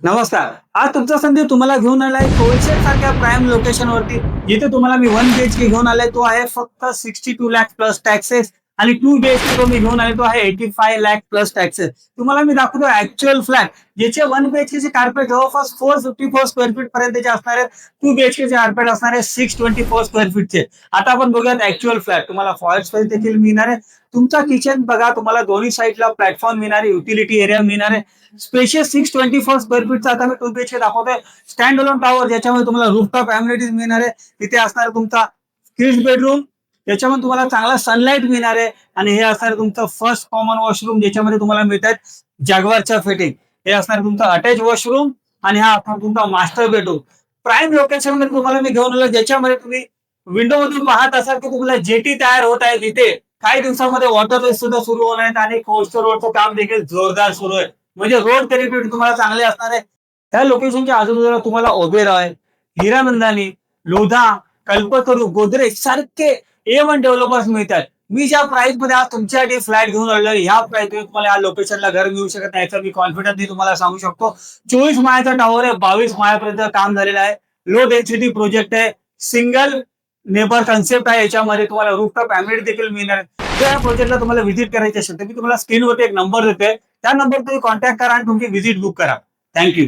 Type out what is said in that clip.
नमस्कार. आज तुमचा संधी तुम्हाला घेऊन आलाय कोलशेत सारख्या प्राईम लोकेशन वरती. जिथे तुम्हाला मी 1 बीएचके घेऊन आलाय तो आहे फक्त 62 लाख प्लस टॅक्सेस आणि 2 बीएचके तो मी घेऊन आले तो आहे 85 लाख प्लस टॅक्सेस. तुम्हाला मी दाखवतो ऍक्च्युअल फ्लॅट ज्याचे 1 बीएचके चे कार्पेट जवळपास 454 स्क्वेअर फीट पर्यंतचे असणार आहेत. 2 बीएचके चे कार्पेट असणार आहे 624 स्क्वेअर फीटचे. आता आपण बघूयात ऍक्च्युअल फ्लॅट. तुम्हाला फॉल्ट स्पेस देखील मिळणार आहे. तुमचा किचन बघा, तुम्हाला दोन्ही साईडला प्लॅटफॉर्म मिळणार आहे, युटिलिटी एरिया मिळणार आहे. स्पेशियस 624 स्क्वेअर फीटचा आता मी 2 बीएचके दाखवतोय. स्टँड अलोन टॉवर ज्याच्यामध्ये तुम्हाला रूफटॉप अम्युनिटीज मिळणार आहे. तिथे असणार तुमचा किड्स बेडरूम, त्याच्यामध्ये तुम्हाला चांगला सनलाईट मिळणार आहे. आणि हे असणार तुमचं फर्स्ट कॉमन वॉशरूम ज्याच्यामध्ये तुम्हाला मिळतात जॅग्वारच्या फिटिंग. हे असणार तुमचं अटॅच वॉशरूम आणि हा असणार तुमचा मास्टर बेडरूम. प्राईम लोकेशन मध्ये तुम्हाला मी घेऊन आलो ज्याच्यामध्ये तुम्ही विंडो मधून पाहत असाल की तुम्हाला जेटी तयार होत आहे. तिथे काही दिवसामध्ये वॉटर सुद्धा सुरू होणार आहेत आणि कोस्टर रोडचं काम देखील जोरदार सुरू आहे. म्हणजे रोड कनेक्टिव्हिटी तुम्हाला चांगली असणार आहे. त्या लोकेशनच्या आजूबाजूला तुम्हाला ओबेरॉय, हिरानंदानी, लोधा, कल्पतरू, गोदरेज सारखे A1 डेव्हलपर्स मिळतात. मी ज्या प्राइस मध्ये आज तुमच्यासाठी फ्लॅट घेऊन आलेलो आहे, ह्या प्राइस मध्ये तुम्हाला या लोकेशनला घर मिळू शकत नाही याचा मी कॉन्फिडन्सली तुम्हाला सांगू शकतो. 24 माळ्याचा टॉवर आहे, 22 माळ्यापर्यंत काम झालेलं आहे. लो डेन्सिटी प्रोजेक्ट आहे, सिंगल नेबर कन्सेप्ट आहे. याच्यामध्ये तुम्हाला रूफटॉप अम्युनिटी देखील मिळणार आहे. जर या प्रोजेक्टला तुम्हाला व्हिजिट करायची असेल तर मी तुम्हाला स्क्रीनवरती एक नंबर देतोय. त्या नंबर तुम्ही कॉन्टॅक्ट करा आणि तुमची व्हिजिट बुक करा. थँक्यू.